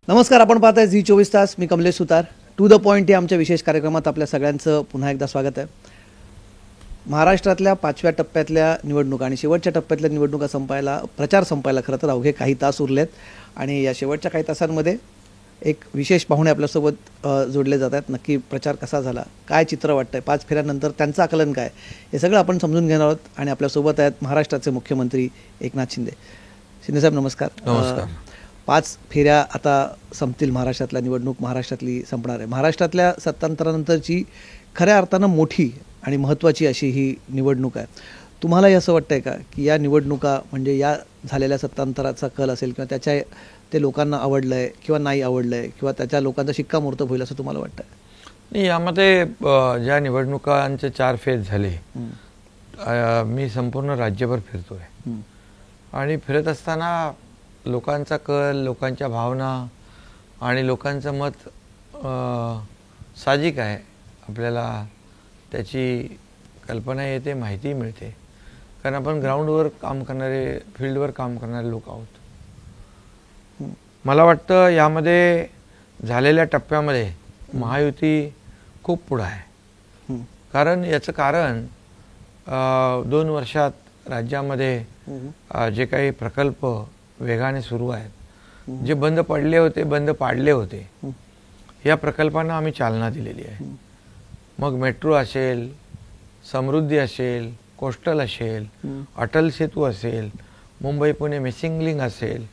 नमस्कार, आपण पाहताय झी 24 तास. मी कमलेश सुतार. टू द पॉइंट या आमच्या विशेष कार्यक्रमात आपल्या सगळ्यांचं पुन्हा एकदा स्वागत आहे. महाराष्ट्रातल्या 5व्या टप्प्यातल्या निवडणुका आणि शेवटच्या टप्प्यातल्या निवडणुका प्रचार संपायला खरं तर अवघे काही तास उरलेत आणि या शेवटच्या काही तासांमध्ये एक विशेष पाहुणे आपल्यासोबत जोडले जात आहेत. नक्की प्रचार कसा झाला, काय चित्र वाटतंय, 5 फेऱ्यानंतर त्यांचं आकलन काय, हे सगळं आपण समजून घेणार आहोत. आणि आपल्यासोबत आहेत महाराष्ट्राचे मुख्यमंत्री एकनाथ शिंदे. शिंदेसाहेब नमस्कार. नमस्कार. 5 फेऱ्या आता संपतील. महाराष्ट्रातल्या निवडणूक महाराष्ट्रातली संपणार आहे. महाराष्ट्रातल्या सत्तांतरानंतरची खऱ्या अर्थानं मोठी आणि महत्त्वाची अशी ही निवडणूक आहे. तुम्हालाही असं वाटतंय का की या निवडणुका म्हणजे या झालेल्या सत्तांतराचा कल असेल किंवा त्याच्या ते लोकांना आवडलं आहे किंवा नाही आवडलं आहे किंवा त्याच्या लोकांचा शिक्कामोर्तब होईल असं तुम्हाला वाटतं? नाही, यामध्ये ज्या निवडणुकांचे 4 फेज झाले, मी संपूर्ण राज्यभर फिरतोय आणि फिरत असताना लोकांचा कल, लोकांच्या भावना आणि लोकांचं मत साहजिक आहे. आपल्याला त्याची कल्पना येते, माहिती मिळते, कारण आपण ग्राउंडवर काम करणारे, फील्डवर काम करणारे लोक आहोत. मला वाटतं यामध्ये झालेल्या टप्प्यामध्ये महायुती खूप पुढं आहे. कारण याचं कारण 2 वर्षात राज्यामध्ये जे काही प्रकल्प वेगाने सुरू आहेत, जे बंद पडले होते, बंद पाडले होते, या प्रकल्पांना आम्ही चालना दिलेली आहे. मग मेट्रो असेल, समृद्धी असेल, कोस्टल असेल, अटल सेतू असेल, मुंबई पुणे मिसिंग लिंक असेल,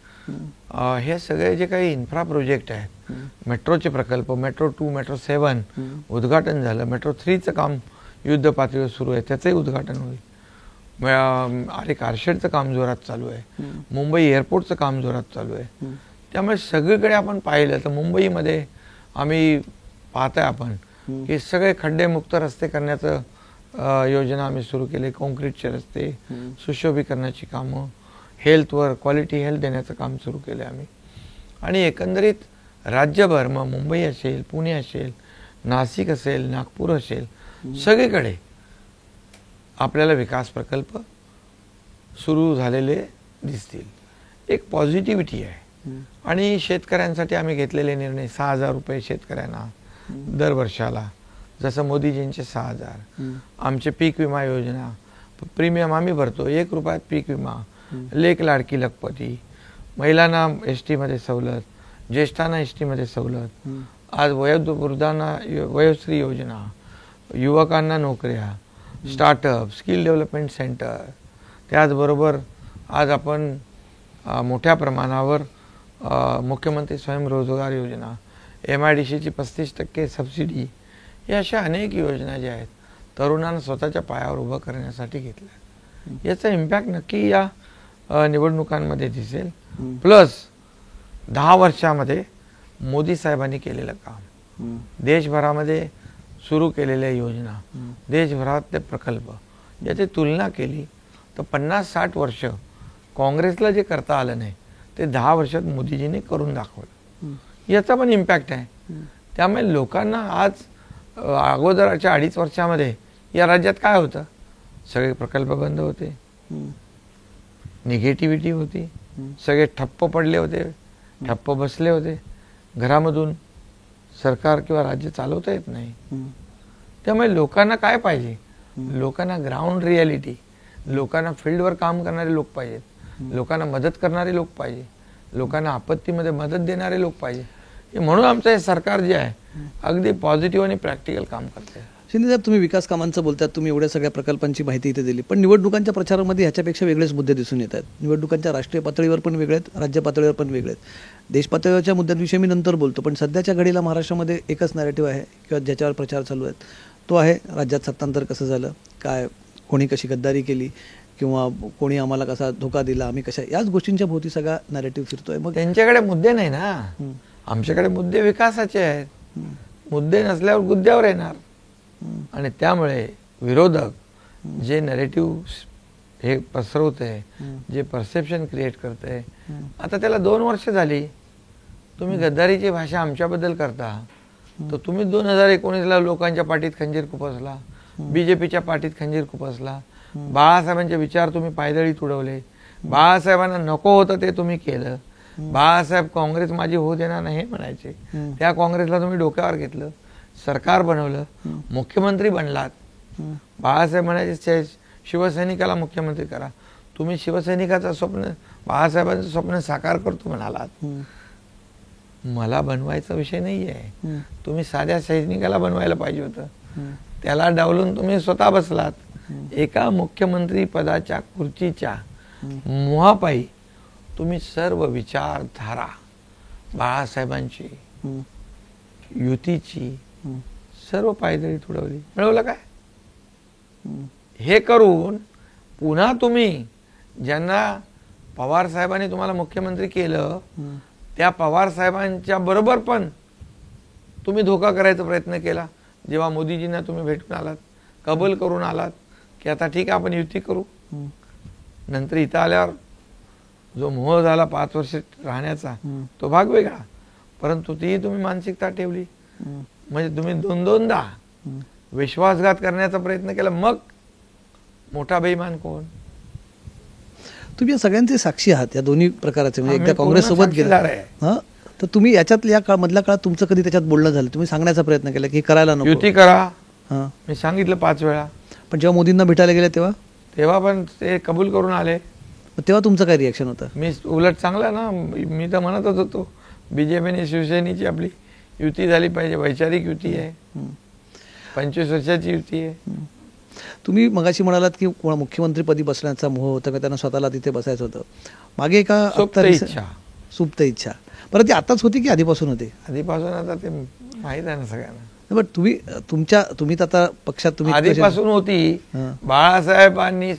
हे सगळे जे काही इन्फ्रा प्रोजेक्ट आहेत, मेट्रोचे प्रकल्प, मेट्रो 2, मेट्रो 7 उद्घाटन झालं. मेट्रो 3चं काम युद्ध पातळीवर सुरू आहे, त्याचंही उद्घाटन होईल. आणि कारशेडचं काम जोरात चालू आहे. मुंबई एअरपोर्टचं काम जोरात चालू आहे. त्यामुळे सगळीकडे आपण पाहिलं तर मुंबईमध्ये आम्ही पाहताय आपण की सगळे खड्डेमुक्त रस्ते करण्याचं योजना आम्ही सुरू केली. कॉन्क्रीटचे रस्ते, सुशोभीकरणाची कामं, हेल्थवर क्वालिटी हेल्थ देण्याचं काम सुरू केलं आम्ही. आणि एकंदरीत राज्यभर, मग मुंबई असेल, पुणे असेल, नाशिक असेल, नागपूर असेल, सगळीकडे आपल्याला विकास प्रकल्प सुरू झालेले दिसतील. एक पॉझिटिव्हिटी आहे. आणि शेतकऱ्यांसाठी आम्ही घेतलेले निर्णय, 6,000 रुपये शेतकऱ्यांना दर वर्षाला, जसं मोदीजींचे 6,000, आमचे पीक विमा योजना, प्रीमियम आम्ही भरतो 1 रुपयात पीक विमा, लेक लाडकी लखपती, महिलांना एसटी मध्ये सवलत, ज्येष्ठांना एसटी मध्ये सवलत, आज वयोवृद्धांना वयोश्री योजना, युवकांना नोकऱ्या, स्टार्टअप, स्किल डेव्हलपमेंट सेंटर. त्याचबरोबर आज आपण मोठ्या प्रमाणावर मुख्यमंत्री स्वयंरोजगार योजना, MIDCची 35% सबसिडी, या अशा अनेक योजना ज्या आहेत तरुणांना स्वतःच्या पायावर उभं करण्यासाठी घेतल्या. याचा इम्पॅक्ट नक्की या निवडणुकांमध्ये दिसेल. प्लस 10 वर्षामध्ये मोदी साहेबांनी केलेलं काम, देशभरामध्ये सुरू केलेल्या योजना, देशभरातले प्रकल्प, याची तुलना केली तर 50-60 वर्ष काँग्रेसला जे करता आलं नाही ते 10 वर्षात मोदीजींनी करून दाखवलं. याचा पण इम्पॅक्ट आहे. त्यामुळे लोकांना आज अगोदरच्या 2.5 वर्षामध्ये या राज्यात काय होतं, सगळे प्रकल्प बंद होते, निगेटिव्हिटी होती, सगळे ठप्प पडले होते, ठप्प बसले होते, घरामधून सरकार किंवा राज्य चालवता येत नाही. त्यामुळे लोकांना काय पाहिजे, लोकांना ग्राउंड रियालिटी, लोकांना फील्डवर काम करणारे लोक पाहिजेत, लोकांना मदत करणारे लोक पाहिजे, लोकांना आपत्तीमध्ये मदत देणारे लोक पाहिजे. म्हणून आमचं हे सरकार जे आहे अगदी पॉझिटिव्ह आणि प्रॅक्टिकल काम करते. शिंदेसाहेब, तुम्ही विकास कामांचं बोलतात, तुम्ही एवढ्या सगळ्या प्रकल्पांची माहिती इथे दिली, पण निवडणुकांच्या प्रचारामध्ये ह्याच्यापेक्षा वेगळेच मुद्दे दिसून येत आहेत. निवडणुकांच्या राष्ट्रीय पातळीवर पण वेगळे आहेत, राज्य पातळीवर पण वेगळे आहेत. देश पातळीवरच्या मुद्द्यांविषयी मी नंतर बोलतो, पण सध्याच्या घडीला महाराष्ट्रामध्ये एकच नॅरेटिव्ह आहे किंवा ज्याच्यावर प्रचार चालू आहेत, तो आहे राज्यात सत्तांतर कसं झालं, काय कोणी कशी गद्दारी केली किंवा कोणी आम्हाला कसा धोका दिला, आम्ही कशा, याच गोष्टींच्या भोवती सगळा नॅरेटिव्ह फिरतोय. मग त्यांच्याकडे मुद्दे नाही ना, आमच्याकडे मुद्दे विकासाचे आहेत. मुद्दे नसल्यावर गुद्द्यावर येणार. आणि त्यामुळे विरोधक जे नॅरेटिव्ह हे पसरवते, जे परसेप्शन क्रिएट करते, आता त्याला 2 वर्ष झाली. तुम्ही गद्दारीची भाषा आमच्याबद्दल करता, तर तुम्ही 2019ला लोकांच्या पाठीत खंजीर खुपसला, बीजेपीच्या पाठीत खंजीर खुपसला, बाळासाहेबांचे विचार तुम्ही पायदळी तुडवले, बाळासाहेबांना नको होतं ते तुम्ही केलं. बाळासाहेब काँग्रेस माझी होऊ देणार नाही हे म्हणायचे. त्या काँग्रेसला तुम्ही डोक्यावर घेतलं, सरकार बनवलं, मुख्यमंत्री बनलात. बाळासाहेब म्हणायचे शिवसैनिकाला मुख्यमंत्री करा. तुम्ही शिवसैनिकाचं स्वप्न, बाळासाहेबांचं स्वप्न साकार करतो म्हणालात. मला बनवायचा विषय नाही आहे. तुम्ही साध्या सैनिकाला बनवायला पाहिजे होतं. त्याला डावलून तुम्ही स्वतः बसलात. एका मुख्यमंत्री पदाच्या खुर्चीच्या मोहापायी तुम्ही सर्व विचारधारा बाळासाहेबांची, युतीची सर्व पायदळी तुडवली. मिळवलं काय? हे करून पुन्हा तुम्ही ज्यांना पवार साहेबांनी तुम्हाला मुख्यमंत्री केलं, त्या पवार साहेबांच्या बरोबर पण तुम्ही धोका करायचा प्रयत्न केला. जेव्हा मोदीजींना तुम्ही भेटून आलात, कबूल करून आलात की आता ठीक आहे आपण युती करू. नंतर इथं आल्यावर जो मोह झाला 5 वर्ष राहण्याचा, तो भाग वेगळा. परंतु ती तुम्ही मानसिकता ठेवली. म्हणजे तुम्ही दोनदा विश्वासघात करण्याचा प्रयत्न केला. मग मोठा बेईमान कोण? तुम्ही या सगळ्यांचे साक्षी आहात या दोन्ही प्रकाराचे. म्हणजे एकदा काँग्रेस सोबत गेला, आहे. तर तुम्ही याच्यात या मधल्या काळात तुमचं कधी त्याच्यात बोलणं झालं? तुम्ही सांगण्याचा प्रयत्न केला की करायला नको, युती करा. मी सांगितलं 5 वेळा. पण जेव्हा मोदींना भेटायला गेले तेव्हा पण ते कबूल करून आले. तेव्हा तुमचं काय रिएक्शन होतं? मी उलट चांगला ना, मी तर म्हणतच होतो बीजेपीने शिवसेनेची आपली युती झाली पाहिजे. वैचारिक युती आहे, 25 वर्षाची युती आहे. तुम्ही मगाशी म्हणालात की मुख्यमंत्रीपदी बसण्याचा मोह होता, त्यांना स्वतःला तिथे बसायचं होतं. मागे एका सुप्त इच्छा, परत ती आताच होती की आधीपासून होती? आधीपासून. आता ते माहित आहे ना सगळ्यांना. पण तुम्ही तर आता पक्षात तुम्ही आधीपासून होती. बाळासाहेबांनी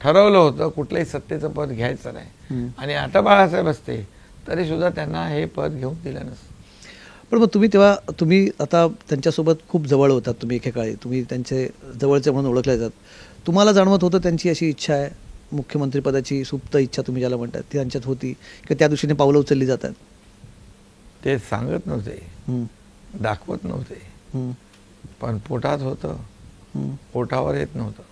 ठरवलं होतं कुठलंही सत्तेचं पद घ्यायचं नाही, आणि आता बाळासाहेब असते तरी सुद्धा त्यांना हे पद घेऊन दिलं नसतं. पण मग तुम्ही आता त्यांच्यासोबत खूप जवळ होतात. तुम्ही एकेकाळी तुम्ही त्यांचे जवळचे म्हणून ओळखले जातात. तुम्हाला जाणवत होतं त्यांची अशी इच्छा आहे, मुख्यमंत्रीपदाची सुप्त इच्छा तुम्ही ज्याला म्हणतात, ती त्यांच्यात होती किंवा त्या दृष्टीने पावलं उचलली जातात? ते सांगत नव्हते, दाखवत नव्हते, पण पोटात होतं, पोटावर येत नव्हतं.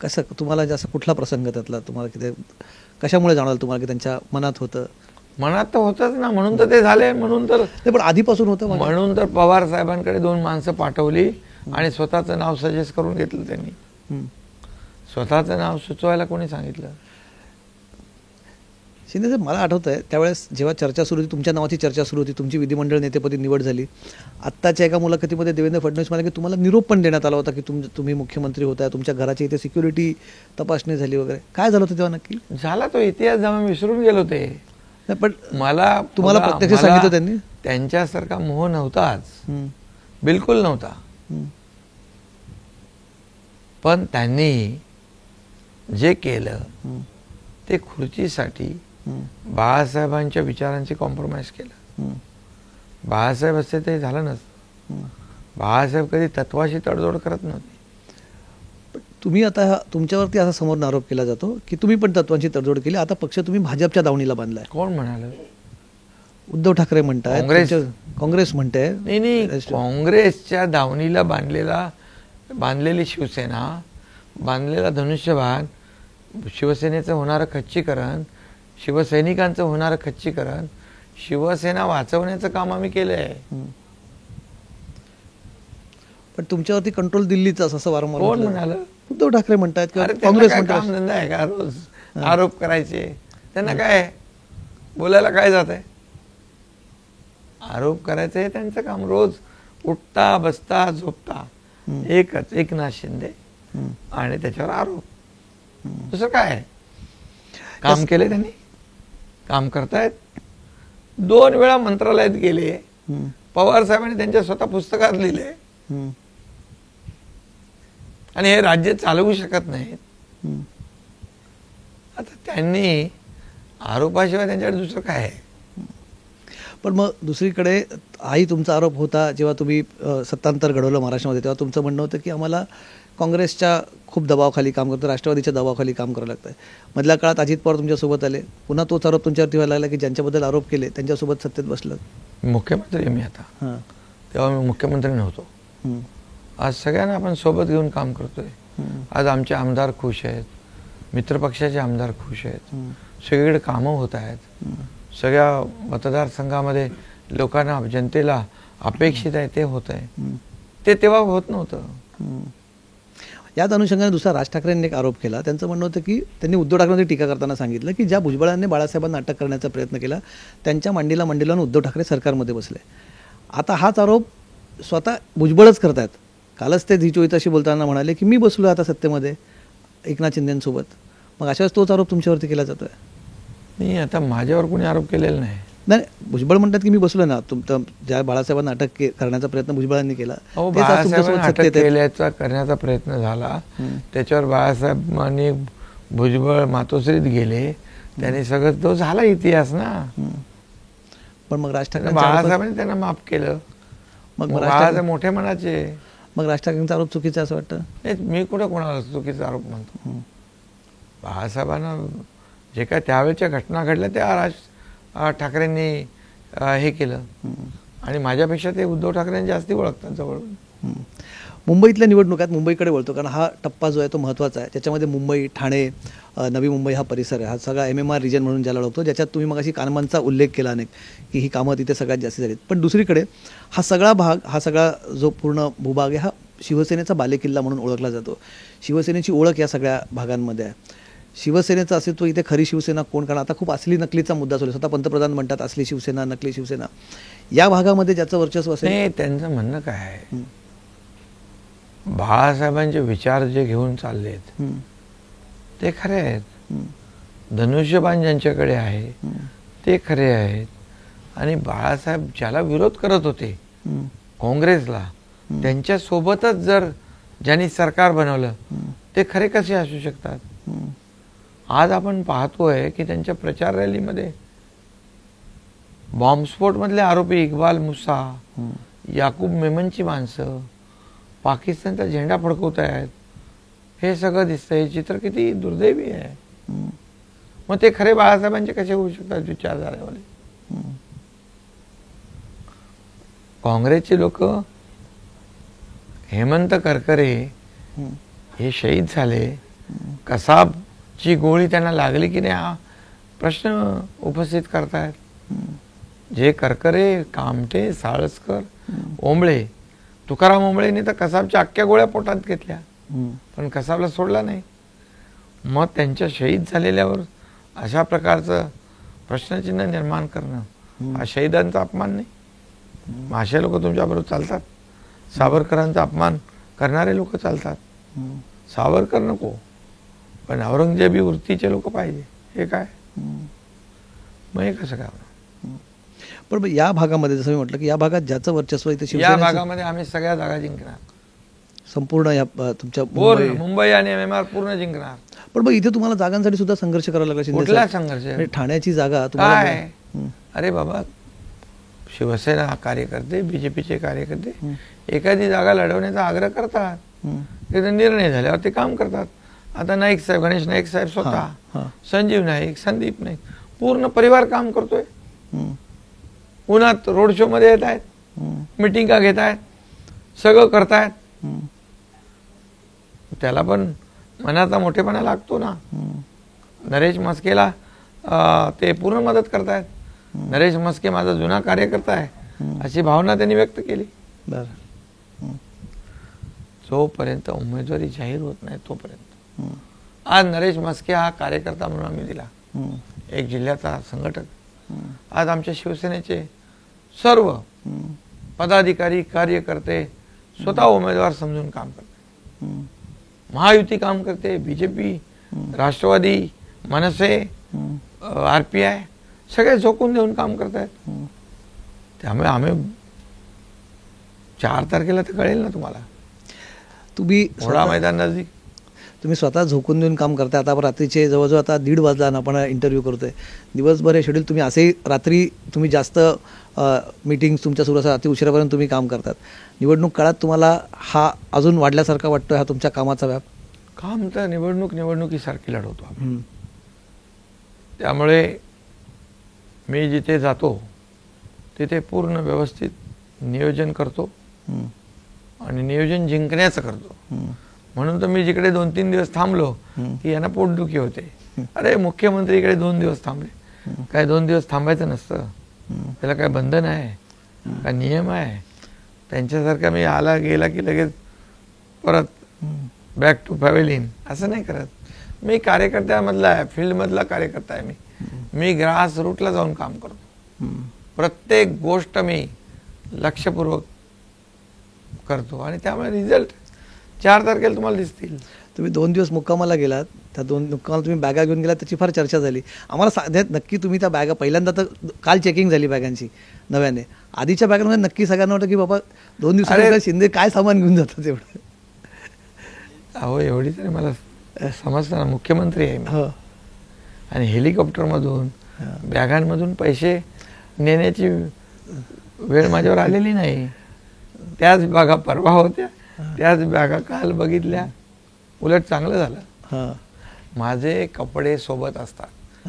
कसं तुम्हाला जास्त कुठला प्रसंग त्यातला तुम्हाला किती कशामुळे जाणवलं तुम्हाला की त्यांच्या मनात होतं? मनात तर होतच ना, म्हणून तर ते झाले. म्हणून तर पण आधीपासून होतं. म्हणून तर पवार साहेबांकडे 2 माणसं पाठवली आणि स्वतःचं नाव सजेस्ट करून घेतलं त्यांनी. स्वतःचं नाव सुचवायला कोणी सांगितलं? शिंदे साहेब, मला आठवत आहे त्यावेळेस जेव्हा चर्चा सुरू होती, तुमच्या नावाची चर्चा सुरू होती, तुमची विधिमंडळ नेतेपदी निवड झाली. आत्ताच्या एका मुलाखतीमध्ये देवेंद्र फडणवीस म्हणाले की तुम्हाला निरोप पण देण्यात आला होता की तुम्ही मुख्यमंत्री होता, तुमच्या घराची इथे सिक्युरिटी तपासणी झाली वगैरे. काय झालं होतं तेव्हा नक्की? झाला तो इतिहास जेव्हा विसरून गेलो ते. पण मला तुम्हाला प्रत्यक्ष सांगितलं त्यांनी? त्यांच्यासारखा मोह नव्हताच, बिलकुल नव्हता. पण त्यांनी जे केलं ते खुर्चीसाठी बाळासाहेबांच्या विचारांची कॉम्प्रोमाइज केलं. बाळासाहेब असते ते झालं नसतं. बाळासाहेब कधी तत्वाशी तडजोड करत नव्हते. तुम्ही आता तुमच्यावरती असा समोर आरोप केला जातो की तुम्ही पण तत्वांची तडजोड केली. आता पक्ष तुम्ही भाजपच्या दावणीला बांधलाय. कोण म्हणाल? उद्धव ठाकरे म्हणताय, काँग्रेस म्हणते. नाही, काँग्रेसच्या दावणीला बांधलेली शिवसेना, बांधलेला धनुष्यबाण, शिवसेनेचं होणारं खच्चीकरण, शिवसैनिकांचं होणारं खच्चीकरण, शिवसेना वाचवण्याचं काम आम्ही केलंय. पण तुमच्यावरती कंट्रोल दिल्लीचा असं वारंवार कोण म्हणाल? उद्धव ठाकरे म्हणतात किंवा काँग्रेस म्हणतात. काम धंदा आहे का रोज आरोप करायचे? त्यांना काय बोलायला काय जात आहे? आरोप करायचं हे त्यांचं काम. रोज उठता बसता झोपता एकच, एकनाथ शिंदे आणि त्याच्यावर आरोप. दुसरं काय काम केले त्यांनी? काम करतायत. 2 वेळा मंत्रालयात गेले. पवार साहेबांनी त्यांच्या स्वतः पुस्तकात लिहिले. आणि हे राज्य चालवू शकत नाहीत. आता त्यांनी आरोपाशिवाय त्यांच्याकडे दुसरं काय आहे? पण मग दुसरीकडे हाही तुमचा आरोप होता जेव्हा तुम्ही सत्तांतर घडवलं महाराष्ट्रामध्ये, तेव्हा तुमचं म्हणणं होतं की आम्हाला काँग्रेसच्या खूप दबावाखाली काम करतो, राष्ट्रवादीच्या दबावाखाली काम करावं लागतं. मधल्या काळात अजित पवार तुमच्यासोबत आले, पुन्हा तोच आरोप तुमच्यावरती व्हायला लागला की ज्यांच्याबद्दल आरोप केले त्यांच्यासोबत सत्तेत बसलं. मुख्यमंत्री मी आता, तेव्हा मी मुख्यमंत्री नव्हतो. आज सगळ्यांना आपण सोबत घेऊन काम करतोय. आज आमचे आमदार खुश आहेत, मित्रपक्षाचे आमदार खुश आहेत, सगळीकडे कामं होत आहेत, सगळ्या मतदारसंघामध्ये लोकांना जनतेला अपेक्षित आहे ते होत आहे, ते तेव्हा होत नव्हतं. याच अनुषंगाने दुसरा राज ठाकरेंनी एक आरोप केला. त्यांचं म्हणणं होतं की त्यांनी उद्धव ठाकरेंची टीका करताना सांगितलं की ज्या भुजबळांनी बाळासाहेबांना अटक करण्याचा प्रयत्न केला त्यांच्या मांडीला लावून उद्धव ठाकरे सरकारमध्ये बसले. आता हाच आरोप स्वतः भुजबळच करतायत. कालच ते झी 24 बोलताना म्हणाले की मी बसलो आता सत्तेमध्ये एकनाथ शिंदेसोबत. मग अशाच तोच आरोप तुमच्यावरती केला जातोय. नाही, आता माझ्यावर कोणी आरोप केलेला नाही. नाही, भुजबळ म्हणतात की मी बसलो ना, तुमचं ज्या बाळासाहेबांना अटक करण्याचा प्रयत्न भुजबळांनी केला तेच आज तुमच्यासोबत बाळासाहेबांना अटक सत्तेत आहेत. केल्याचा करण्याचा प्रयत्न झाला, त्याच्यावर बाळासाहेबांनी भुजबळ मातोश्रीत गेले, त्याने सगळं तो झाला इतिहास ना. पण मग राज ठाकरे बाळासाहेबांनी त्यांना माफ केलं. मग मग बाळासाहेब मोठे मनाचे. मग राज ठाकरेंचा आरोप चुकीचा असं वाटतं? नाही, मी कुठं कोणाला चुकीचा आरोप म्हणतो. बाळासाहेबांना जे काय त्यावेळेच्या घटना घडल्या त्या राज ठाकरेंनी हे केलं, आणि माझ्यापेक्षा ते उद्धव ठाकरेंनी जास्ती ओळखतात जवळून. मुंबईतल्या निवडणुकात मुंबईकडे वळतो, कारण हा टप्पा जो आहे तो महत्त्वाचा आहे. त्याच्यामध्ये मुंबई, ठाणे, नवी मुंबई हा परिसर आहे. हा सगळा MMR रिजन म्हणून ज्याला ओळखतो, ज्याच्यात तुम्ही मग अशी कामांचा उल्लेख केला अनेक की ही कामं तिथे सगळ्यात जास्त झालीत. पण दुसरीकडे हा सगळा भाग, हा सगळा जो पूर्ण भूभाग आहे हा शिवसेनेचा बालेकिल्ला म्हणून ओळखला जातो. शिवसेनेची ओळख या सगळ्या भागांमध्ये आहे. शिवसेनेचं अस्तित्व इथे खरी शिवसेना कोण? कारण आता खूप असली नकलीचा मुद्दा चालू आहे. स्वतः पंतप्रधान म्हणतात असली शिवसेना, नकली शिवसेना. या भागामध्ये ज्याचं वर्चस्व असेल. नाही, त्यांचं म्हणणं काय आहे, बाळासाहेबांचे विचार जे घेऊन चाललेत ते खरे आहेत. धनुष्यबाण ज्यांच्याकडे आहे ते खरे आहेत. आणि बाळासाहेब ज्याला विरोध करत होते काँग्रेसला, त्यांच्या सोबतच जर ज्यांनी सरकार बनवलं ते खरे कसे असू शकतात? आज आपण पाहतोय की त्यांच्या प्रचार रॅलीमध्ये बॉम्बस्फोट मधले आरोपी इक्बाल मुसा, याकूब मेमनची माणसं पाकिस्तानचा झेंडा फडकवत आहेत. हे सगळं दिसतंय. हे चित्र किती दुर्दैवी आहे. मग ते खरे बाळासाहेबांचे कसे होऊ शकतात विचारधारेवाले? काँग्रेसचे लोक, हेमंत करकरे हे शहीद झाले, कसाबची गोळी त्यांना लागली की नाही हा प्रश्न उपस्थित करतायत. जे करकरे, कामटे, साळसकर, ओंबळे, तुकाराम ओंबळेने तर कसाबच्या अख्ख्या गोळ्या पोटात घेतल्या, पण कसाबला सोडला नाही. मग त्यांच्या शहीद झालेल्यावर अशा प्रकारचं प्रश्नचिन्ह निर्माण करणं हा शहीदांचा अपमान नाही? मग असे लोक तुमच्याबरोबर चालतात? सावरकरांचा अपमान करणारे लोक चालतात. सावरकर नको, पण औरंगजेबी वृत्तीचे लोक पाहिजे. हे काय? मग हे कसं काय? पण या भागामध्ये जसं मी म्हटलं की या भागात ज्याचं वर्चस्व इथे या शिवसेनेचं भागामध्ये आम्ही सगळ्या जागा जिंकणार. संपूर्ण या तुमच्या मुंबई आणि MMR पूर्ण जिंकणार. पण मग इथे तुम्हाला जागांसाठी सुद्धा संघर्ष करावा लागला. शिंदे कुठला साहेब, संघर्ष? म्हणजे ठाण्याची जागा तुम्हाला काय? अरे बाबा, शिवसेना कार्यकर्ते, BJPचे कार्यकर्ते एखादी जागा लढवण्याचा आग्रह करतात, त्याचा निर्णय झाल्यावर ते काम करतात. आता नाईक साहेब, गणेश नाईक साहेब स्वतः, संजीव नाईक, संदीप नाईक, पूर्ण परिवार काम करतोय. उन्हात रोड शो मध्ये येत आहेत, मिटिंगा घेत आहेत, सगळं करतायत. त्याला पण मनाचा मोठेपणा लागतो ना. नरेश म्हस्केला ते पूर्ण मदत करतायत. नरेश म्हस्के माझा जुना कार्यकर्ता आहे अशी भावना त्यांनी व्यक्त केली. जोपर्यंत उमेदवारी जाहीर होत नाही तोपर्यंत. आज नरेश म्हस्के हा कार्यकर्ता म्हणून आम्ही दिला, एक जिल्ह्याचा संघटक. आज आमच्या शिवसेनेचे सर्व पदाधिकारी, कार्यकर्ते स्वतः उमेदवार समजून काम करते. महायुती काम करते, BJP, राष्ट्रवादी, मनसे, RPI सगळे झोकून देऊन काम करतायत. त्यामुळे आम्ही 4 तारखेला तर कळेल ना तुम्हाला. तुम्ही घोडा मैदान नजदीक. तुम्ही स्वतः झोकून देऊन काम करताय. आता रात्रीचे जवळजवळ आता 1:30 वाजला ना आपण इंटरव्ह्यू करतोय. दिवसभर हे शेड्यूल तुम्ही असेही रात्री तुम्ही जास्त मीटिंग्स तुमच्या सुरू असतात, रात्री उशिरापर्यंत तुम्ही काम करतात. निवडणूक काळात तुम्हाला हा अजून वाढल्यासारखा वाटतोय, हा तुमच्या कामाचा व्याप? काम तर निवडणुकीसारखी लढवतो आम्ही. त्यामुळे मी जिथे जातो तिथे पूर्ण व्यवस्थित नियोजन करतो आणि नियोजन जिंकण्याचं करतो. म्हणून तर मी जिकडे 2-3 दिवस थांबलो की यांना पोटदुखी होते. अरे मुख्यमंत्री इकडे 2 दिवस थांबले, काय 2 दिवस थांबायचं नसतं, त्याला काय बंधन आहे, काय नियम आहे? त्यांच्यासारखा मी आला गेला की लगेच परत बॅक टू पॅव्हेलियन असं नाही करत. मी कार्यकर्त्यामधला आहे, फील्डमधला कार्यकर्ता आहे. मी ग्रास रूटला जाऊन काम करतो. प्रत्येक गोष्ट मी लक्षपूर्वक करतो आणि त्यामुळे रिझल्ट 4 तारखेला तुम्हाला दिसतील. तुम्ही 2 दिवस मुक्कामाला गेलात, त्या 2 मुक्कामाला तुम्ही बॅगा घेऊन गेलात, त्याची फार चर्चा झाली. आम्हाला सांगण्यात नक्की तुम्ही त्या बॅगा पहिल्यांदा तर काल चेकिंग झाली बॅगांची नव्याने. आधीच्या बॅगांमध्ये नक्की सगळ्यांना वाटतं की बाबा 2 दिवसात शिंदे काय सामान घेऊन जातात एवढं. अहो एवढी तरी मला समजतं ना, मुख्यमंत्री आहे मी. आणि हेलिकॉप्टरमधून बॅगांमधून पैसे नेण्याची वेळ माझ्यावर आलेली नाही. त्याच बॅगा परवा होत्या, त्याच बॅगा काल बघितल्या. उलट चांगलं झालं. माझे कपडे सोबत असतात.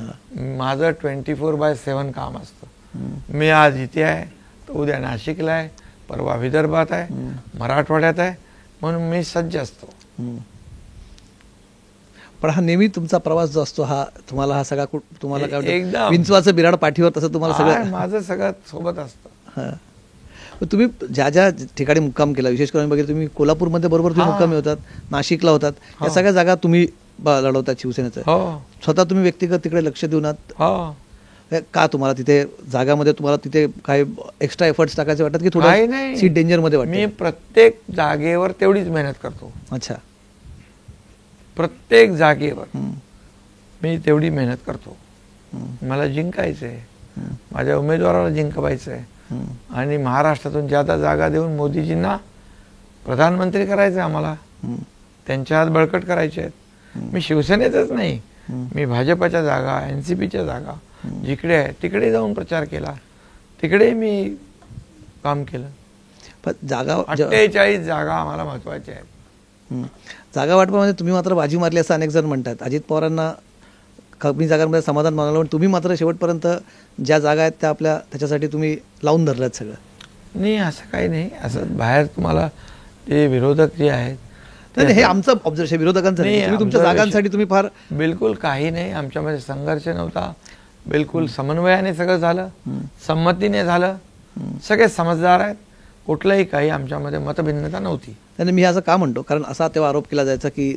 माझं 24/7 काम असतं. मी आज इथे आहे, तर उद्या नाशिकला आहे, परवा विदर्भात आहे, मराठवाड्यात आहे, म्हणून मी सज्ज असतो. पण हा नेहमी तुमचा प्रवास जो असतो हा तुम्हाला हा सगळा तुम्हाला काय एकदम विंचवाचं बिराड पाठीवर तसं तुम्हाला सगळं माझं सगळं सोबत असतं. तुम्ही ज्या ज्या ठिकाणी मुक्काम केला, विशेष करून बघितलं तुम्ही कोल्हापूरमध्ये बरोबर तुम्ही मुक्कामी होतात, नाशिकला होतात, या सगळ्या जागा तुम्ही लढवतात शिवसेनेचं. स्वतः तुम्ही व्यक्तिगत तिकडे लक्ष देऊन का तुम्हाला तिथे जागामध्ये तुम्हाला तिथे काय एक्स्ट्रा एफर्ट्स टाकायचे वाटतात की थोडं सीट डेंजर मध्ये वाटतं? मी प्रत्येक जागेवर तेवढीच मेहनत करतो. अच्छा. प्रत्येक जागेवर मी तेवढी मेहनत करतो. मला जिंकायचंय, माझ्या उमेदवाराला जिंकवायचंय आणि महाराष्ट्रातून ज्यादा जागा देऊन मोदीजींना प्रधानमंत्री करायचंय. आम्हाला त्यांच्या हात बळकट करायचे आहेत. मी शिवसेनेतच नाही, मी भाजपच्या जागा, NCPच्या जागा जिकडे आहे तिकडे जाऊन प्रचार केला, तिकडे मी काम केलं. पण जागा 48 जागा आम्हाला महत्वाच्या आहेत. जागा वाटपामध्ये तुम्ही मात्र बाजी मारली असं अनेक जण म्हणतात. अजित पवारांना कमी जागांमध्ये समाधान मानलं, पण तुम्ही मात्र शेवटपर्यंत ज्या जागा आहेत त्या आपल्या त्याच्यासाठी तुम्ही लावून धरलात सगळं. नाही असं काही नाही. असं बाहेर तुम्हाला ते विरोधक जे आहेत हे आमचं ऑब्झर्वेशन विरोधकांचं नाही, तुम्ही तुमच्या जागांसाठी तुम्ही फार बिलकुल काही नाही. आमच्यामध्ये संघर्ष नव्हता, बिलकुल समन्वयाने सगळं झालं, संमतीने झालं. सगळे समजदार आहेत, कुठलंही काही आमच्यामध्ये मतभिन्नता नव्हती. त्याने मी असं का म्हणतो, कारण असा तेव्हा आरोप केला जायचा की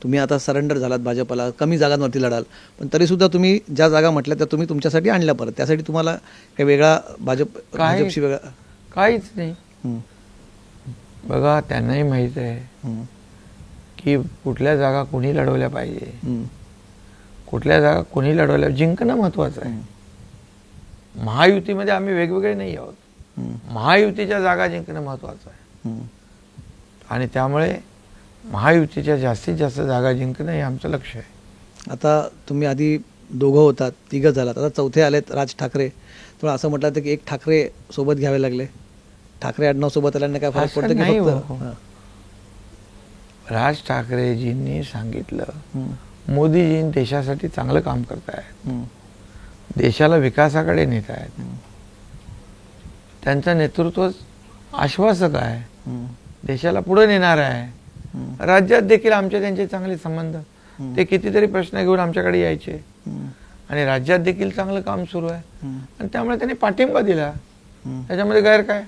तुम्ही आता सरेंडर झालात भाजपला, कमी जागांवरती लढाल, पण तरीसुद्धा तुम्ही ज्या जागा म्हटल्या त्या तुम्ही तुमच्यासाठी आणल्या परत. त्यासाठी तुम्हाला काही वेगळा भाजपशी वेगळा काहीच नाही. बघा त्यांनाही माहीत आहे की कुठल्या जागा कोणी लढवल्या पाहिजे, कुठल्या जागा कोणी लढवल्या, जिंकणं महत्वाचं आहे. महायुतीमध्ये आम्ही वेगवेगळे नाही आहोत, महायुतीच्या जागा जिंकणं महत्वाचं आहे आणि त्यामुळे महायुतीच्या जास्तीत जास्त जागा जिंकणं हे आमचं लक्ष आहे. आता तुम्ही आधी दोघं होतात, तिघं झालात, आता चौथे आलेत राज ठाकरे. तुम्हाला असं म्हटलं तर की एक ठाकरे सोबत घ्यावे लागले, ठाकरे आडनाव सोबत आल्याने काय फरक पडतो की फक्त राज ठाकरेजींनी सांगितलं मोदीजींनी देशासाठी चांगलं काम करतायत, देशाला विकासाकडे नेत आहेत, त्यांचं नेतृत्व आश्वासक आहे, देशाला पुढे नेणार आहे. राज्यात देखील आमचे त्यांचे चांगले संबंध, ते कितीतरी प्रश्न घेऊन आमच्याकडे यायचे आणि राज्यात देखील चांगलं काम सुरू आहे आणि त्यामुळे त्यांनी पाठिंबा दिला. त्याच्यामध्ये गैर काय?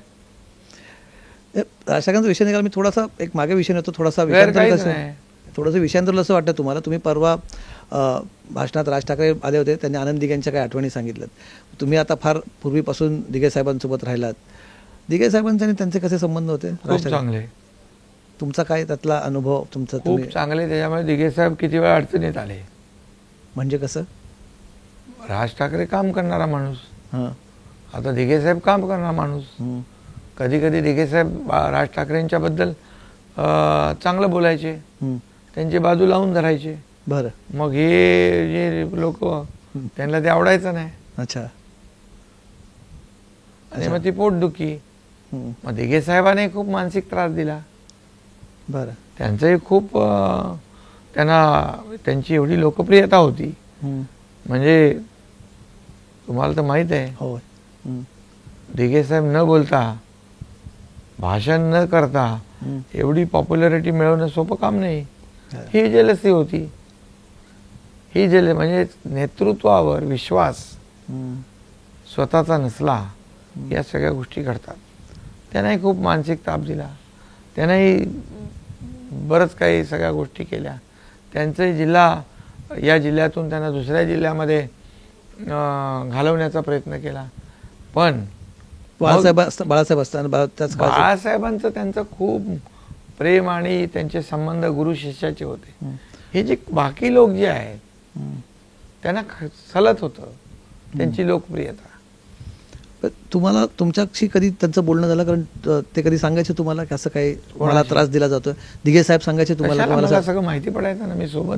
राजकारणाचा विषय निघाला, मी थोडासा एक मागे विषय नव्हतो, थोडासा विषयांतरलं असं वाटतं तुम्हाला? तुम्ही परवा भाषणात राज ठाकरे आले होते, त्यांनी आनंद दिघेंच्या काही आठवणी सांगितल्यात. तुम्ही आता फार पूर्वीपासून दिघे साहेबांसोबत राहिलात. दिघे साहेबांचे आणि त्यांचे कसे संबंध होते? खूप चांगले. तुमचा काय त्यातला अनुभव? तुमचा खूप चांगले. त्याच्यामुळे दिघे साहेब किती वेळा अडचणीत आले. म्हणजे कसं? राज ठाकरे काम करणारा माणूस, आता दिघे साहेब काम करणारा माणूस. कधी कधी दिघे साहेब राज ठाकरेंच्या बद्दल चांगलं बोलायचे, त्यांची बाजू लावून धरायचे. बरं. मग हे जे लोक त्यांना ते आवडायचं नाही. अच्छा. आणि मग ती पोटदुखी. मग दिघे साहेबांनी खूप मानसिक त्रास दिला. बरं. त्यांचंही खूप त्यांची एवढी लोकप्रियता होती, म्हणजे तुम्हाला तर माहित आहे. हो. दिघे साहेब न बोलता भाषण न करता एवढी पॉप्युलॅरिटी मिळवणं सोपं काम नाही. ही जेलसी होती. ही म्हणजे नेतृत्वावर विश्वास स्वतःचा नसला या सगळ्या गोष्टी घडतात. त्यांनाही खूप मानसिक ताप दिला. त्यांनाही बरंच काही सगळ्या गोष्टी केल्या. त्यांचाही जिल्हा, या जिल्ह्यातून त्यांना दुसऱ्या जिल्ह्यामध्ये घालवण्याचा प्रयत्न केला. पण बाळासाहेबांचं त्यांचं खूप प्रेम आणि त्यांचे संबंध गुरु शिष्याचे होते. हे जे बाकी लोक जे आहेत त्यांना सलत होतं त्यांची लोकप्रियता. तुम्हाला तुमच्याशी कधी त्यांचं बोलणं झालं? कारण ते कधी सांगायचे तुम्हाला की असं काही मला त्रास दिला जातो? दिघे साहेब सांगायचे तुम्हाला? मला सगळं माहिती पडायचं ना. मी सोबत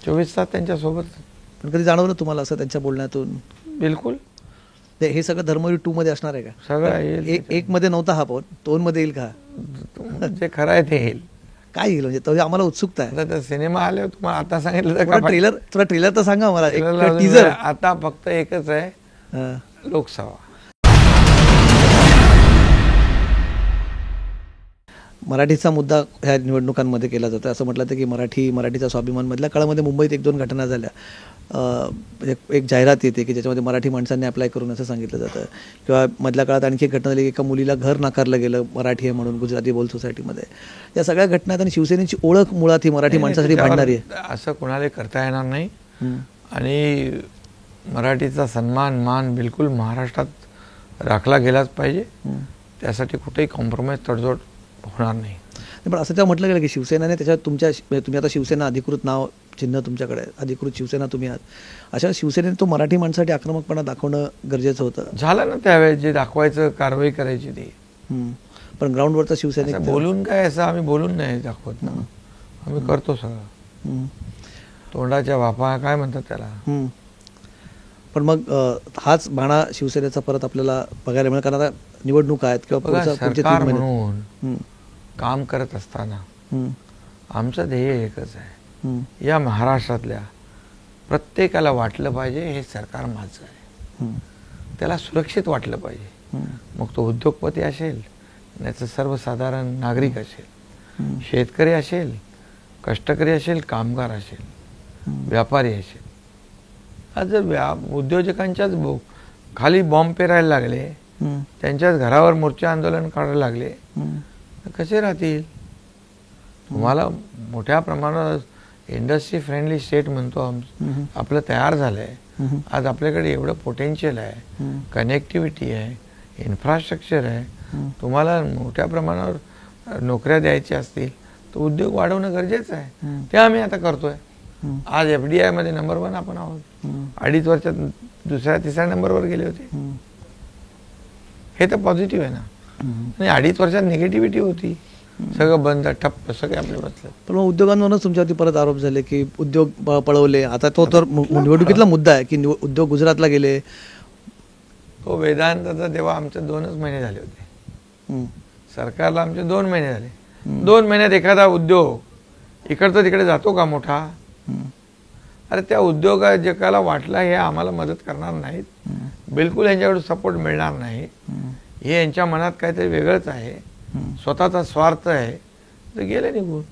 24 तास त्यांच्या सोबत. पण कधी जाणवलं तुम्हाला असं त्यांच्या बोलण्यातून? बिलकुल. हे सगळं धर्मवीर 2 मध्ये असणार आहे का? सगळं येईल. 1 मध्ये नव्हता हा, पण 2 मध्ये येईल का? जे खरं आहे ते येईल. काय येईल म्हणजे आम्हाला उत्सुकता आहे. आता सिनेमा आले तुम्हाला आता सांगितलं ट्रेलर तर सांगा मला. टीजर आता फक्त एकच आहे, लोकसभा. मराठीचा मुद्दा ह्या निवडणुकांमध्ये केला जातो. असं म्हटलं जातं की मराठीचा स्वाभिमान. मधल्या काळामध्ये मुंबईत 1-2 घटना झाल्या. एक जाहिरात येते की ज्याच्यामध्ये मराठी माणसांनी अप्लाय करून असं सांगितलं जातं. किंवा मधल्या काळात आणखी एक घटना झाली की एका मुलीला घर नाकारलं गेलं मराठी आहे म्हणून गुजराती बोल सोसायटीमध्ये. या सगळ्या घटना आणि शिवसेनेची ओळख मुळात ही मराठी माणसासाठी भांडणारी आहे. असं कोणाला करता येणार नाही. आणि मराठीचा सन्मान मान बिलकुल महाराष्ट्रात राखला गेलाच पाहिजे. त्यासाठी कुठेही कॉम्प्रोमाइज तडजोड होणार नाही. पण असं तेव्हा म्हटलं गेलं की शिवसेनेने त्याच्यात तुम्ही आता शिवसेना अधिकृत नाव चिन्ह तुमच्याकडे, अधिकृत शिवसेना तुम्ही आहात. अशा शिवसेनेने तो मराठी माणसासाठी आक्रमकपणा दाखवणं गरजेचं होतं. झालं ना त्यावेळेस जे दाखवायचं, कारवाई करायची ती. पण ग्राउंडवरचा शिवसैनिक बोलून काय असं आम्ही बोलून नाही दाखवत ना. आम्ही करतो सगळं. तोंडाच्या वाफा काय म्हणतात त्याला. पण मग हाच बाणा शिवसेनेचा परत आपल्याला बघायला मिळेल. कारण आता निवडणूक आहेत किंवा सरकार म्हणून काम करत असताना आमचं ध्येय एकच आहे. या महाराष्ट्रातल्या प्रत्येकाला वाटलं पाहिजे हे सरकार माझं आहे. त्याला सुरक्षित वाटलं पाहिजे. मग तो उद्योगपती असेल, नाहीतर सर्वसाधारण नागरिक असेल, शेतकरी असेल, कष्टकरी असेल, कामगार असेल, व्यापारी असेल. आज जर उद्योजकांच्याच खाली बॉम्ब पेरायला लागले, त्यांच्याच घरावर मोर्चा आंदोलन काढायला लागले, कसे राहतील? तुम्हाला मोठ्या प्रमाणात इंडस्ट्री फ्रेंडली स्टेट म्हणतो आपलं तयार झालंय. आज आपल्याकडे एवढं पोटेन्शियल आहे, कनेक्टिव्हिटी आहे, इन्फ्रास्ट्रक्चर आहे. तुम्हाला मोठ्या प्रमाणावर नोकऱ्या द्यायच्या असतील तर उद्योग वाढवणं गरजेचं आहे. ते आम्ही आता करतोय. आज FDI मध्ये नंबर 1 आपण आहोत. 2.5 वर्षात 2ऱ्या-3ऱ्या नंबरवर गेले होते. हे तर पॉझिटिव्ह आहे ना. आणि 2.5 वर्षात निगेटिव्हिटी होती. सगळं बंद ठप्प सगळे आपले बसले. पण मग उद्योगांवरच तुमच्यावरती परत आरोप झाले की उद्योग पळवले. आता तो तर निवडणुकीतला मुद्दा आहे की उद्योग गुजरातला गेले. तो वेदांताचा तेव्हा आमचे 2च महिने झाले होते. सरकारला आमचे 2 महिने झाले. 2 महिन्यात एखादा उद्योग इकडचा तिकडे जातो का मोठा? अरे त्या उद्योजकाला वाटला हे आम्हाला मदत करणार नाहीत, बिलकुल यांच्याकडून सपोर्ट मिळणार नाही, हे यांच्या मनात काहीतरी वेगळंच आहे, स्वतःचा स्वार्थ आहे, तर गेले निघून.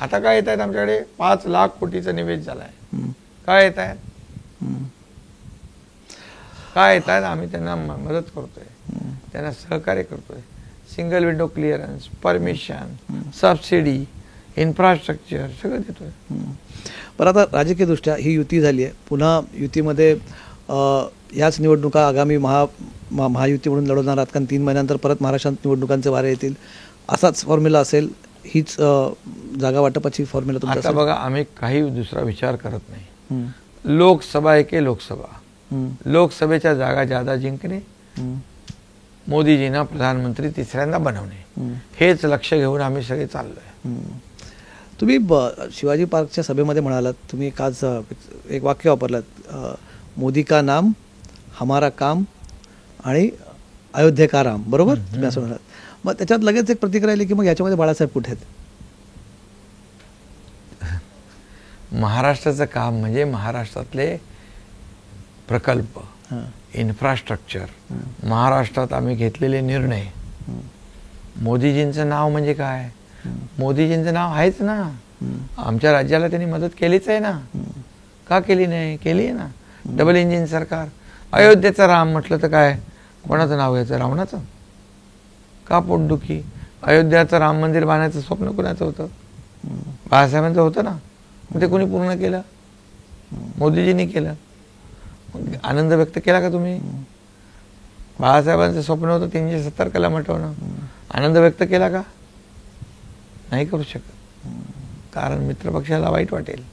आता काय येत आहेत आमच्याकडे? 5 लाख कोटीचा निवेश झालाय. काय येत आहेत? काय येत आहेत? आम्ही त्यांना मदत करतोय, त्यांना सहकार्य करतोय. Single window clearance, permission, subsidy, infrastructure सगळं देतोय. पण आता राजकीय दृष्ट्या ही युती झाली आहे. पुन्हा युतीमध्ये याच निवडणुका आगामी महायुती म्हणून लढवणार आहात. कारण 3 महिन्यानंतर परत महाराष्ट्रात निवडणुकांचे वारे येतील. असाच फॉर्म्युला असेल? हीच जागा वाटपाची फॉर्म्युला तुमचा? आता बघा, आम्ही काही दुसरा विचार करत नाही. लोकसभा एके लोकसभा, लोकसभेच्या जागा ज्यादा जिंकणे, मोदीजींना प्रधानमंत्री 3ऱ्यांदा बनवणे, हेच लक्ष घेऊन आम्ही सगळे चाललोय. तुम्ही शिवाजी पार्कच्या सभेमध्ये म्हणालात, तुम्ही आज एक वाक्य वापरलात, मोदी का नाम, हमारा काम आणि अयोध्या का राम, बरोबर? तुम्ही असं म्हणालात. मग त्याच्यात लगेच एक प्रतिक्रिया आली की मग याच्यामध्ये बाळासाहेब कुठे आहेत? महाराष्ट्राचं काम म्हणजे महाराष्ट्रातले प्रकल्प, इन्फ्रास्ट्रक्चर, महाराष्ट्रात आम्ही घेतलेले निर्णय, मोदीजींचं नाव म्हणजे काय? मोदीजींचं नाव आहेच ना. आमच्या राज्याला त्यांनी मदत केलीच आहे ना. का केली नाही? केली आहे ना. डबल इंजिन सरकार. अयोध्येचा राम म्हटलं तर काय कोणाचं नाव घ्यायचं? रावणाचं. का पोटदुखी? अयोध्याचं राम मंदिर बांधायचं स्वप्न कुणाचं होतं? बाळासाहेबांचं होतं ना. मग ते कोणी पूर्ण केलं? मोदीजींनी केलं. मग आनंद व्यक्त केला का तुम्ही? बाळासाहेबांचं स्वप्न होतं 370 कलम हटवणं. आनंद व्यक्त केला का? नाही करू शकत. कारण मित्रपक्षाला वाईट वाटेल.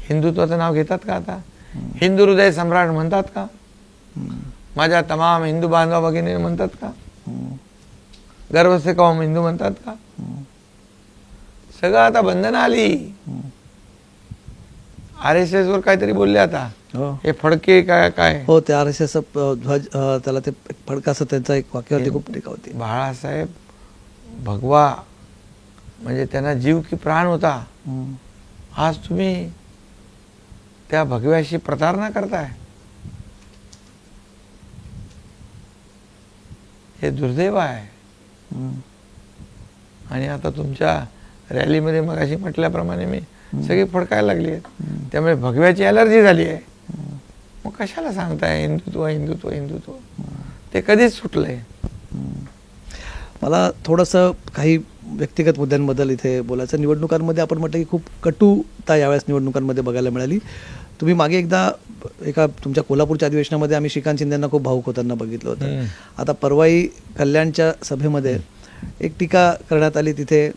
हिंदुत्वाचं नाव घेतात का आता? हिंदू हृदय सम्राट म्हणतात का? माझ्या तमाम हिंदू बांधव भगिनी म्हणतात का? गर्व से कौम हिंदू म्हणतात का? सगळं आता बंधनं आली. RSS वर काहीतरी बोलले आता. हे फडके काय हो, ते RSS ध्वज त्याला ते फडका असं त्यांचा एक वाक्यावरती खूप टीका होती. बाळासाहेब भगवा म्हणजे त्यांना जीव की प्राण होता. आज तुम्ही त्या भगव्याशी प्रतारणा करताय. हे दुर्दैव आहे. आणि आता तुमच्या रॅलीमध्ये मगाशी म्हटल्याप्रमाणे मी सगळी फडकायला लागली आहेत. त्यामुळे भगव्याची अलर्जी झाली आहे. मग कशाला सांगताय हिंदुत्व हिंदुत्व हिंदुत्व? ते कधीच सुटलंय. मला थोडंसं काही व्यक्तिगत मुद्द्यांबद्दल इथे बोलायचं. निवडणुकांमध्ये आपण म्हटलं की खूप कटुता यावेळेस निवडणुकांमध्ये बघायला मिळाली. तुम्ही मागे एकदा एका तुमच्या कोल्हापूरच्या अधिवेशनामध्ये आम्ही श्रीकांत शिंदेंना खूप भावुक होताना बघितलं होतं. आता परवाई कल्याणच्या सभेमध्ये एक टीका करण्यात आली तिथे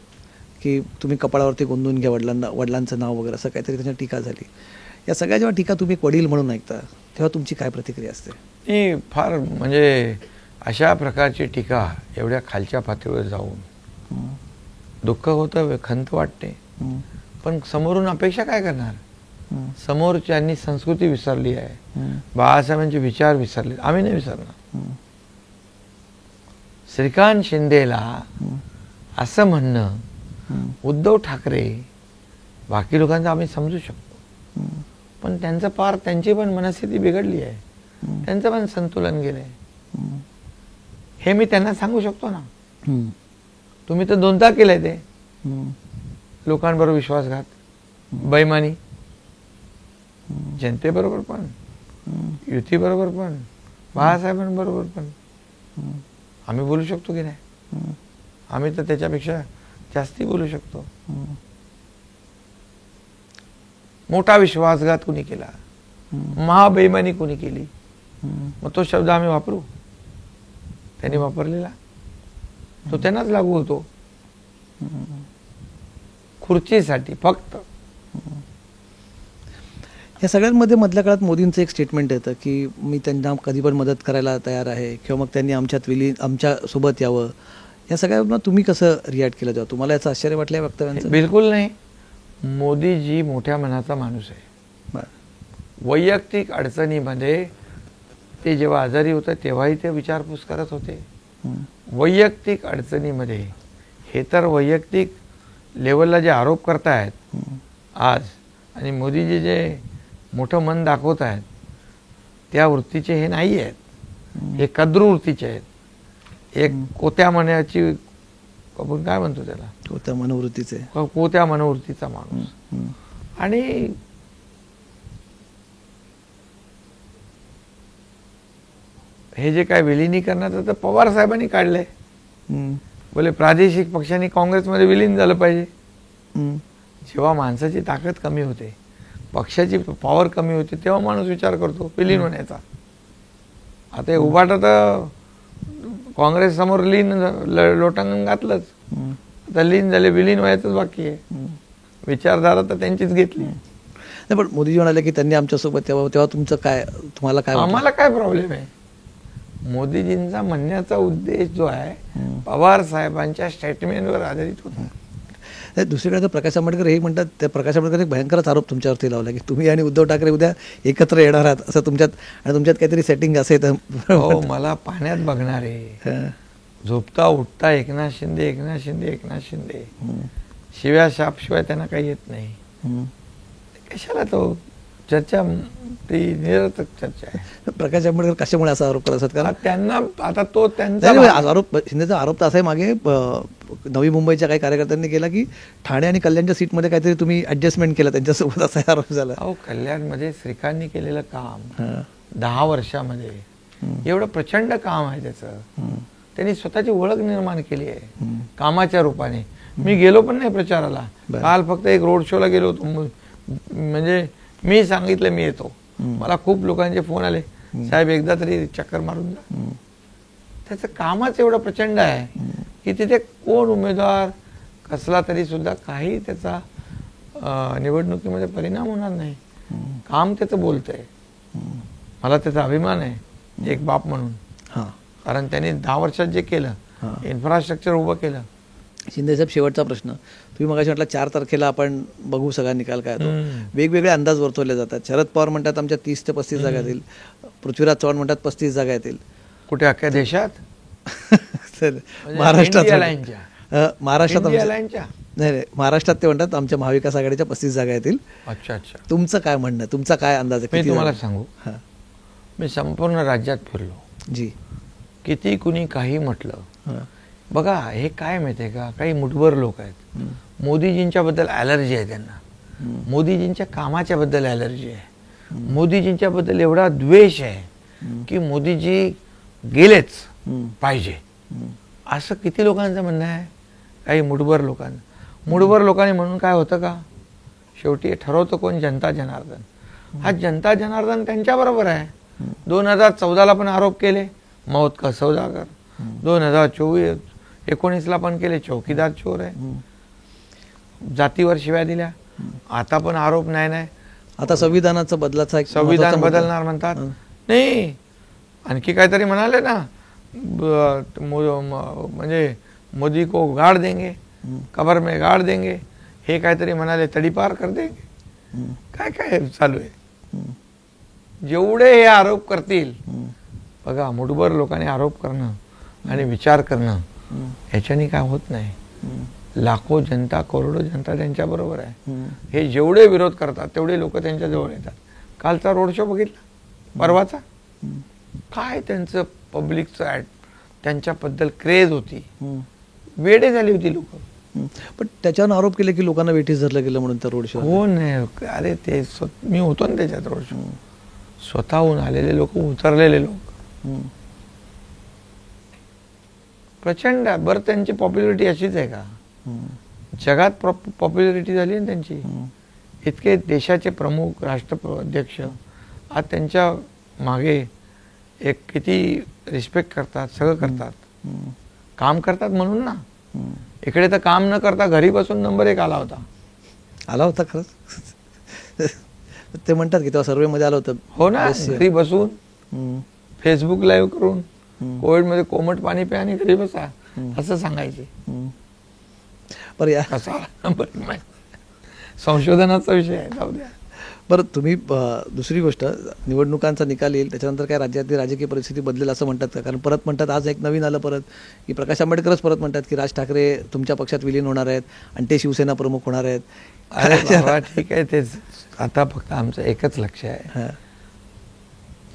की तुम्ही कपाळावरती गोंधून घ्या वडिलांचं नाव वगैरे असं काहीतरी त्याची टीका झाली. या सगळ्या जेव्हा टीका तुम्ही एक वडील म्हणून ऐकता तेव्हा तुमची काय प्रतिक्रिया असते? ही फार म्हणजे अशा प्रकारची टीका एवढ्या खालच्या पातळीवर जाऊन दुःख होतं, खंत वाटते. पण समोरून अपेक्षा काय करणार? समोरच्यांनी संस्कृती विसरली आहे. बाळासाहेबांचे विचार विसरले. आम्ही नाही विसरणार. श्रीकांत शिंदेला असं म्हणणं उद्धव ठाकरे बाकी लोकांचं आम्ही समजू शकतो. पण त्यांचं पार त्यांची पण मनस्थिती बिघडली आहे. त्यांचं पण संतुलन गेलंय. हे मी त्यांना सांगू शकतो ना. तुम्ही तर दोनदा केलंय ते. लोकांबरोबर विश्वासघात, बेईमानी, जनतेबरोबर पण, युतीबरोबर पण, बाळासाहेबांबरोबर पण. आम्ही बोलू शकतो की नाही? आम्ही तर त्याच्यापेक्षा जास्ती बोलू शकतो. मोठा विश्वासघात कुणी केला, महाबेईमानी कुणी केली, मग तो शब्द आम्ही वापरू? त्यांनी वापरलेला तो त्यांनाच लागू होतो. खुर्चीसाठी फक्त. या सगळ्यांमध्ये मधल्या काळात मोदींचं एक स्टेटमेंट येतं की मी त्यांना कधी पण मदत करायला तयार आहे किंवा मग त्यांनी आमच्या सोबत यावं. या सगळ्यांना तुम्ही कसं रिॲक्ट केलं तेव्हा? तुम्हाला याचं आश्चर्य वाटलं या वक्तव्यांचं? बिलकुल नाही. मोदीजी मोठ्या मनाचा माणूस आहे. वैयक्तिक अडचणीमध्ये ते जेव्हा आजारी होते तेव्हाही ते विचारपूस करत होते. वैयक्तिक अडचणीमध्ये हे तर वैयक्तिक लेवलला जे आरोप करतायत आज आणि मोदीजी जे मोठं मन दाखवत आहेत त्या वृत्तीचे हे नाही आहेत. हे कद्रू वृत्तीचे आहेत. एक कोत्या मनाची, आपण काय म्हणतो त्याला, कोत्या मनोवृत्तीचे, कोत्या मनोवृत्तीचा माणूस. आणि हे जे काय विलिनीकरणाचं तर पवार साहेबांनी काढलंय. बोले प्रादेशिक पक्षांनी काँग्रेसमध्ये विलीन झालं पाहिजे. जेव्हा माणसाची ताकद कमी होते, पक्षाची पॉवर कमी होते, तेव्हा माणूस विचार करतो विलीन होण्याचा. आता हे उभाटा तर काँग्रेस समोर लोटांगण घातलंच. आता लीन झाले, विलीन व्हायचंच बाकी आहे. विचारधारा तर त्यांचीच घेतली. नाही, पण मोदीजी म्हणाले की त्यांनी आमच्यासोबत तेव्हा तुमचं काय, तुम्हाला काय? आम्हाला काय प्रॉब्लेम आहे? मोदीजींचा म्हणण्याचा उद्देश जो आहे पवार साहेबांच्या स्टेटमेंटवर आधारित होता. दुसरीकडे प्रकाश आंबेडकर हे म्हणतात, त्या प्रकाश आंबेडकर एक भयंकरच आरोप तुमच्यावरती लावला की तुम्ही आणि उद्धव ठाकरे उद्या एकत्र येणार आहात असं तुमच्यात, आणि तुमच्यात काहीतरी सेटिंग असेल. हो, मला पाण्यात बघणारे, झोपता उठता एकनाथ शिंदे एकनाथ शिंदे एकनाथ शिंदे, शिव्या शापशिवाय त्यांना काही येत नाही. कशाला तो चर्चा ती निरर्थक चर्चा आहे. प्रकाश आंबेडकर कशामुळे असा आरोप करत असतात? कारण त्यांना आता तो त्यांचा नाही, आरोप शिंदेचा आरोप तर असा आहे मागे नवी मुंबईच्या काही कार्यकर्त्यांनी केला की ठाणे आणि कल्याणच्या सीटमध्ये काहीतरी तुम्ही ऍडजस्टमेंट केलं त्यांच्यासोबत, असा आरोप झाला. अहो, कल्याणमध्ये श्रीकांतनी केलेलं काम 10 वर्षामध्ये एवढं प्रचंड काम आहे त्याचं. त्यांनी स्वतःची ओळख निर्माण केली आहे कामाच्या रूपाने. मी गेलो पण नाही प्रचाराला, काल फक्त एक रोड शोला गेलो होतो. म्हणजे मी सांगितलं मी येतो, मला खूप लोकांचे फोन आले, साहेब एकदा तरी चक्कर मारून जा. त्याचं कामच एवढं प्रचंड आहे की तिथे कोण उमेदवार कसला तरी सुद्धा काही त्याचा निवडणुकीमध्ये परिणाम होणार नाही. काम त्याचं बोलतंय. मला त्याचा अभिमान आहे एक बाप म्हणून. कारण त्यांनी 10 वर्षात जे केलं, इन्फ्रास्ट्रक्चर उभं केलं. शिंदेसाहेब, शेवटचा प्रश्न. तुम्ही मगाशी म्हटलं 4 तारखेला आपण बघू सगळा निकाल काय तो. वेगवेगळे अंदाज वर्तवले जातात. शरद पवार म्हणतात आमच्या 30 ते 35 जागा येतील, पृथ्वीराज चव्हाण म्हणतात 35 जागा येतील. कुठे अख्ख्या देशात? महाराष्ट्रात नाही, महाराष्ट्रात ते म्हणतात आमच्या महाविकास आघाडीच्या 35 जागा येतील. अच्छा अच्छा. तुमचं काय म्हणणं, तुमचा काय अंदाज आहे? मी तुम्हाला सांगू, मी संपूर्ण राज्यात फिरलो जी. किती कुणी काही म्हटलं, बघा हे काय माहितीये का, काही मुठभर लोक आहेत, मोदीजींच्या बद्दल ॲलर्जी आहे त्यांना, मोदीजींच्या कामाच्या बद्दल ॲलर्जी आहे, मोदीजींच्या बद्दल एवढा द्वेष आहे की मोदीजी गेलेच पाहिजे, असं किती लोकांचं म्हणणं आहे. काही मुठभर लोकांना. मुठभर लोकांनी म्हणून काय होतं का, शेवटी ठरवतं कोण? जनता जनार्दन. हा जनता जनार्दन त्यांच्याबरोबर आहे. 2014ला पण आरोप केले मौत का सौदागर, 2019ला पण केले चौकीदार चोर आहे, जातीवर शिव्या दिल्या. आता पण आरोप नाही. आता संविधानाचा बदलाचा एक संविधान बदलणार म्हणतात. नाही, आणखी काहीतरी म्हणाले ना, म्हणजे मोदी को गाड़ देंगे, कबर में गाड़ देंगे, हे काहीतरी म्हणाले, तडीपार कर देंगे. काय काय चालू आहे? जेवढे हे आरोप करतील, बघा मुठभर लोकांनी आरोप करणं आणि विचार करणं ह्याच्यानी काय होत नाही. लाखो जनता, करोडो जनता त्यांच्या बरोबर आहे. हे जेवढे विरोध करतात तेवढे लोक त्यांच्या जवळ येतात. कालचा रोड शो बघितला, परवाचा, काय त्यांचं पब्लिकचं ऍड, त्यांच्याबद्दल क्रेज होती, वेडे झाली होती लोक. पण त्याच्यावर आरोप केले की लोकांना वेठीस धरलं गेलं म्हणून त्या रोड शो. हो नाही, अरे ते मी होतो ना त्याच्यात रोड शो. स्वतःहून आलेले लोक, उतरलेले लोक प्रचंड. बरं, त्यांची पॉप्युलरिटी अशीच आहे का? जगात पॉप्युलरिटी झाली ना त्यांची. इतके देशाचे प्रमुख राष्ट्राध्यक्ष आज त्यांच्या मागे एक किती रिस्पेक्ट करतात, सगळं करतात, काम करतात म्हणून ना. इकडे तर काम न करता घरी बसून नंबर 1 आला होता खरंच. ते म्हणतात की तेव्हा सर्वे मध्ये आलं होतं. हो ना, घरी बसून फेसबुक लाईव्ह करून कोविड मध्ये कोमट पाणी प्या आणि घरी बसा असं सांगायचे. बरं, या संशोधनाचा विषय आहे, जाऊ द्या. बरं, तुम्ही दुसरी गोष्ट, निवडणुकांचा निकाल येईल त्याच्यानंतर काय राज्यातली राजकीय परिस्थिती बदलेल असं म्हणतात का? कारण परत म्हणतात, आज एक नवीन आलं परत की प्रकाश आंबेडकरच परत म्हणतात की राज ठाकरे तुमच्या पक्षात विलीन होणार आहेत आणि ते शिवसेना प्रमुख होणार आहेत. अरे बाबा, ठीक आहे, तेच. आता फक्त आमचं एकच लक्ष आहे,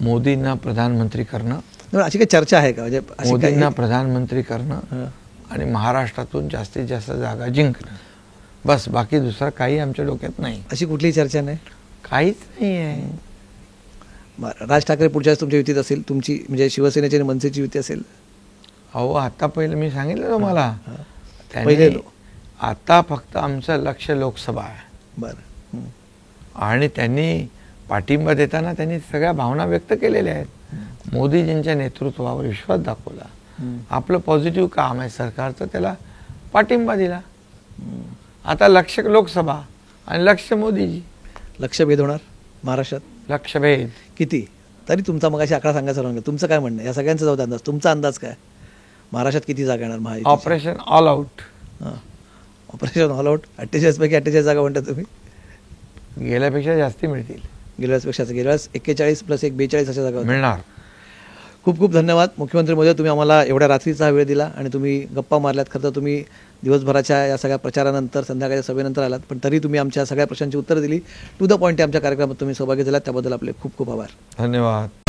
मोदींना प्रधानमंत्री करणं. अशी काही चर्चा आहे का? म्हणजे मोदींना प्रधानमंत्री करणं आणि महाराष्ट्रातून जास्तीत जास्त जागा जिंकणं, बस. बाकी दुसरं काही आमच्या डोक्यात नाही. अशी कुठलीही चर्चा नाही, काहीच नाही आहे. राज ठाकरे पुढच्या वेळेस तुमच्या युतीत असेल, तुमची म्हणजे शिवसेनेची आणि मनसेची युती असेल? अहो, आता पहिलं मी सांगितलं तुम्हाला, पहिले आता फक्त आमचं लक्ष लोकसभा आहे. बरं. आणि त्यांनी पाठिंबा देताना त्यांनी सगळ्या भावना व्यक्त केलेल्या आहेत. मोदीजींच्या नेतृत्वावर विश्वास दाखवला, आपलं पॉझिटिव्ह काम आहे सरकारचं, त्याला पाठिंबा दिला. आता लक्ष लोकसभा आणि लक्ष मोदीजी. लक्षभेद होणार महाराष्ट्रात? लक्षभेद किती तरी तुमचा मगाशी आकडा सांगायचा राहून तुमचं काय म्हणणं? या सगळ्यांचा जाऊ अंदाज, तुमचा अंदाज काय? महाराष्ट्रात किती जागा येणार महायुतीच्या? Operation all out. Operation all out. 48 पैकी 48 जागा म्हणता तुम्ही? गेल्यापेक्षा जास्ती मिळतील. गेल्या वेळेस 41 + 1 42 अशा जागा मिळणार. खूप खूप धन्यवाद मुख्यमंत्री महोदय, तुम्ही आम्हाला एवढ्या रात्रीचा वेळ दिला आणि तुम्ही गप्पा मारल्यात. खरं तर तुम्ही दिवसभराच्या या सगळ्या प्रचारानंतर संध्याकाळच्या सभेनंतर आलात, पण तरी तुम्ही आमच्या सगळ्या प्रश्नांची उत्तरं दिली. टू द पॉईंट आमच्या कार्यक्रमात तुम्ही सहभागी झालात, त्याबद्दल आपले खूप खूप आभार. धन्यवाद.